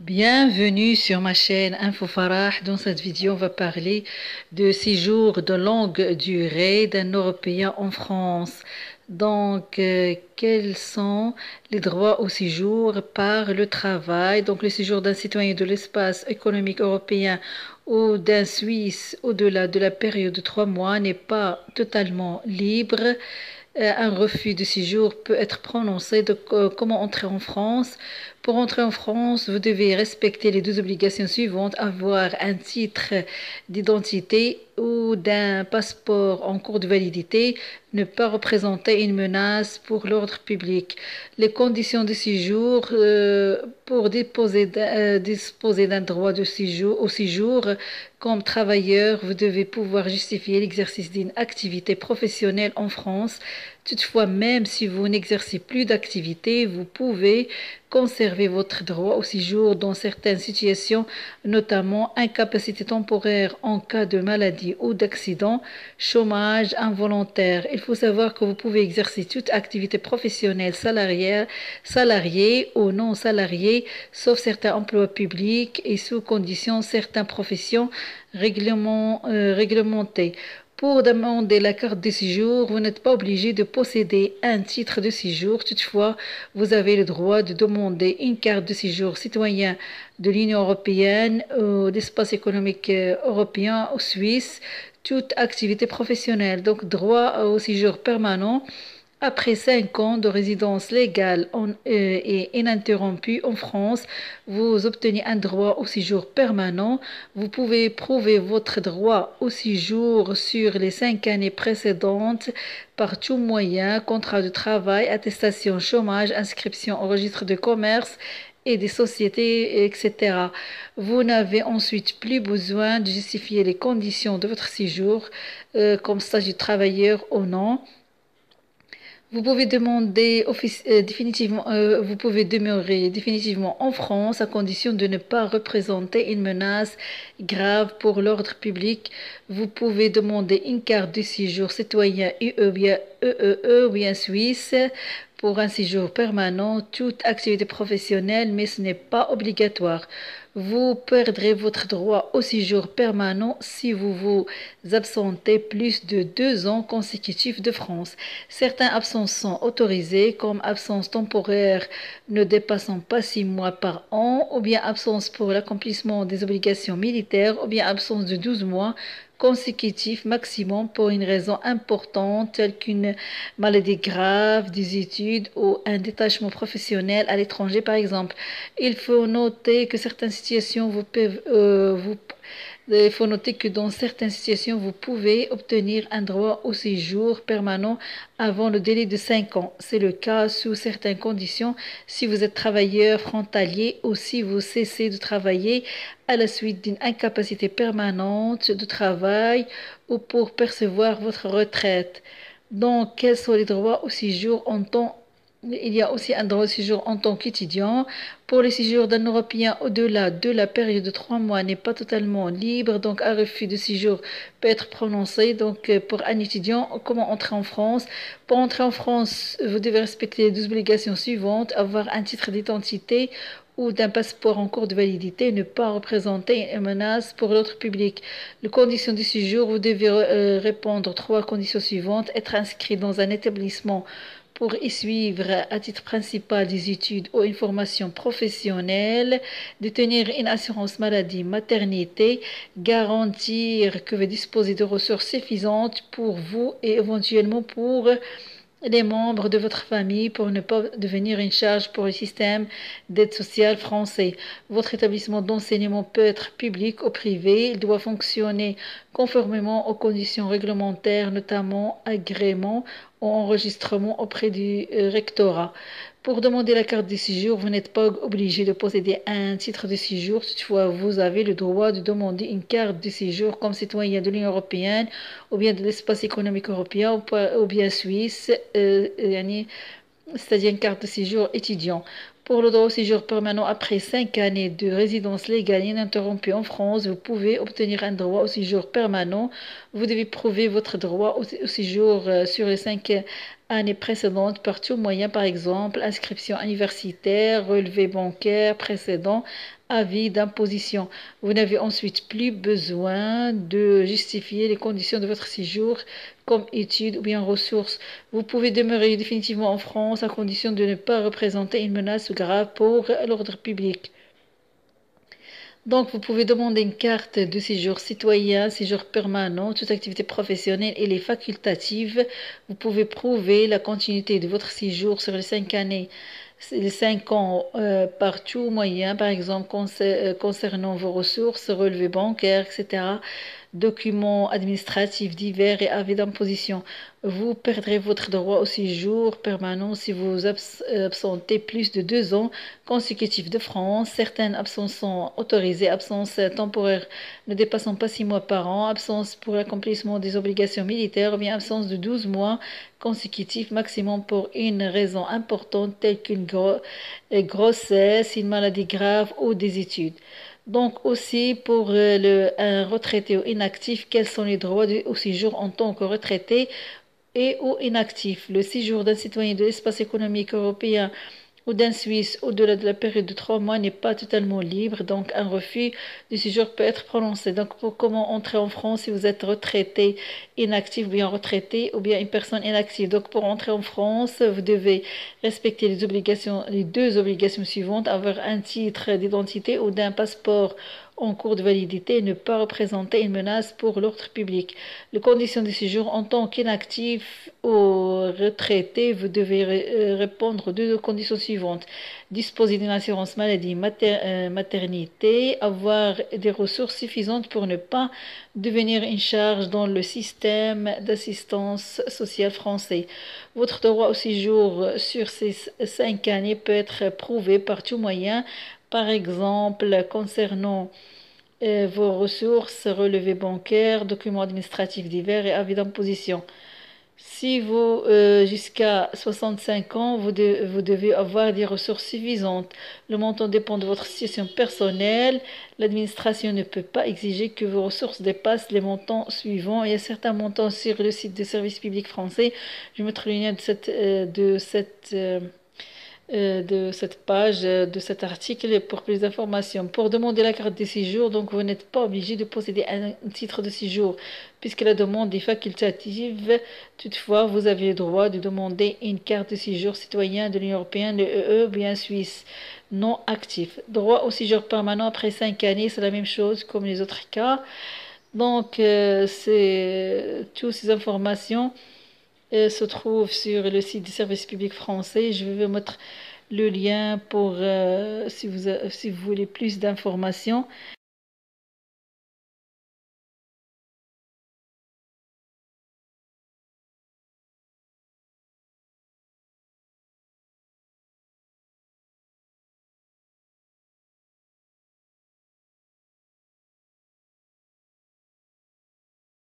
Bienvenue sur ma chaîne Info Farah. Dans cette vidéo, on va parler de séjour de longue durée d'un Européen en France. Quels sont les droits au séjour par le travail? Donc, le séjour d'un citoyen de l'espace économique européen ou d'un Suisse au-delà de la période de 3 mois n'est pas totalement libre. Un refus de séjour peut être prononcé. Comment entrer en France? Pour entrer en France, vous devez respecter les deux obligations suivantes: avoir un titre d'identité ou d'un passeport en cours de validité, ne pas représenter une menace pour l'ordre public. Les conditions de séjour pour disposer d'un droit de séjour au séjour comme travailleur, vous devez pouvoir justifier l'exercice d'une activité professionnelle en France. Toutefois, même si vous n'exercez plus d'activité, vous pouvez conserver votre droit au séjour dans certaines situations, notamment incapacité temporaire en cas de maladie ou d'accident, chômage involontaire. Il faut savoir que vous pouvez exercer toute activité professionnelle salariée ou non salariée, sauf certains emplois publics et sous conditions certaines professions réglementées. Pour demander la carte de séjour, vous n'êtes pas obligé de posséder un titre de séjour. Toutefois, vous avez le droit de demander une carte de séjour citoyen de l'Union européenne, d'espace économique européen ou suisse, toute activité professionnelle. Donc, droit au séjour permanent. Après 5 ans de résidence légale et ininterrompue en France, vous obtenez un droit au séjour permanent. Vous pouvez prouver votre droit au séjour sur les 5 années précédentes par tout moyen: contrat de travail, attestation chômage, inscription au registre de commerce et des sociétés, etc. Vous n'avez ensuite plus besoin de justifier les conditions de votre séjour, comme statut de travailleur ou non. Vous pouvez vous pouvez demeurer définitivement en France à condition de ne pas représenter une menace grave pour l'ordre public. Vous pouvez demander une carte de séjour citoyen ou bien suisse pour un séjour permanent, toute activité professionnelle, mais ce n'est pas obligatoire. Vous perdrez votre droit au séjour permanent si vous vous absentez plus de 2 ans consécutifs de France. Certaines absences sont autorisées, comme absence temporaire ne dépassant pas 6 mois par an, ou bien absence pour l'accomplissement des obligations militaires, ou bien absence de 12 mois consécutifs maximum pour une raison importante telle qu'une maladie grave, des études ou un détachement professionnel à l'étranger par exemple. Il faut noter que certaines situations il faut noter que dans certaines situations, vous pouvez obtenir un droit au séjour permanent avant le délai de 5 ans. C'est le cas sous certaines conditions si vous êtes travailleur frontalier ou si vous cessez de travailler à la suite d'une incapacité permanente de travail ou pour percevoir votre retraite. Donc, quels sont les droits au séjour en temps? Il y a aussi un droit au séjour en tant qu'étudiant. Pour le séjour d'un Européen au-delà de la période de 3 mois n'est pas totalement libre, donc un refus de séjour peut être prononcé. Pour un étudiant, comment entrer en France? Pour entrer en France, vous devez respecter les 12 obligations suivantes: avoir un titre d'identité ou d'un passeport en cours de validité, ne pas représenter une menace pour l'autre public. Les conditions du séjour, vous devez répondre aux 3 conditions suivantes: être inscrit dans un établissement pour y suivre à titre principal des études ou une formation professionnelle, détenir une assurance maladie maternité, garantir que vous disposez de ressources suffisantes pour vous et éventuellement pour les membres de votre famille pour ne pas devenir une charge pour le système d'aide sociale français. Votre établissement d'enseignement peut être public ou privé. Il doit fonctionner conformément aux conditions réglementaires, notamment agrément ou enregistrement auprès du rectorat. Pour demander la carte de séjour, vous n'êtes pas obligé de posséder un titre de séjour. Toutefois, vous avez le droit de demander une carte de séjour comme citoyen de l'Union européenne ou bien de l'espace économique européen ou bien suisse, c'est-à-dire une carte de séjour étudiant. Pour le droit au séjour permanent après 5 années de résidence légale ininterrompue en France, vous pouvez obtenir un droit au séjour permanent. Vous devez prouver votre droit au séjour sur les 5 année précédente par tout moyen, par exemple, inscription universitaire, relevé bancaire précédent, avis d'imposition. Vous n'avez ensuite plus besoin de justifier les conditions de votre séjour comme études ou bien ressources. Vous pouvez demeurer définitivement en France à condition de ne pas représenter une menace grave pour l'ordre public. Donc, vous pouvez demander une carte de séjour citoyen, séjour permanent, toute activité professionnelle et les facultatives. Vous pouvez prouver la continuité de votre séjour sur les 5 années, les 5 ans par tout moyen, par exemple concernant vos ressources, relevés bancaires, etc., documents administratifs divers et avis d'imposition. Vous perdrez votre droit au séjour permanent si vous absentez plus de 2 ans consécutifs de France. Certaines absences sont autorisées, absence temporaire ne dépassant pas 6 mois par an, absence pour l'accomplissement des obligations militaires ou bien absence de 12 mois consécutifs maximum pour une raison importante telle qu'une grossesse, une maladie grave ou des études. Donc aussi pour un retraité ou inactif, quels sont les droits au séjour en tant que retraité et ou inactif? Le séjour d'un citoyen de l'espace économique européen ou d'un Suisse au-delà de la période de 3 mois n'est pas totalement libre, donc un refus du séjour peut être prononcé. Donc pour comment entrer en France si vous êtes retraité, inactif ou bien retraité ou bien une personne inactive. Donc pour entrer en France, vous devez respecter les 2 obligations suivantes, avoir un titre d'identité ou d'un passeport en cours de validité et ne pas représenter une menace pour l'ordre public. Les conditions de séjour en tant qu'inactif ou retraité, vous devez répondre aux 2 conditions suivantes. Disposer d'une assurance maladie, maternité, avoir des ressources suffisantes pour ne pas devenir une charge dans le système d'assistance sociale français. Votre droit au séjour sur ces 5 années peut être prouvé par tout moyen, par exemple concernant vos ressources, relevés bancaires, documents administratifs divers et avis d'imposition. Si vous, jusqu'à 65 ans, vous devez avoir des ressources suffisantes. Le montant dépend de votre situation personnelle. L'administration ne peut pas exiger que vos ressources dépassent les montants suivants. Il y a certains montants sur le site des services publics français. Je mettrai le lien de cette page, de cet article pour plus d'informations. Pour demander la carte de séjour, donc vous n'êtes pas obligé de posséder un titre de séjour puisque la demande est facultative. Toutefois, vous avez le droit de demander une carte de séjour citoyen de l'Union européenne, le EE, bien suisse, non actif. Droit au séjour permanent après 5 années, c'est la même chose comme les autres cas. Donc, c'est toutes ces informations se trouvent sur le site du service public français. Je vais vous mettre le lien pour si vous voulez plus d'informations.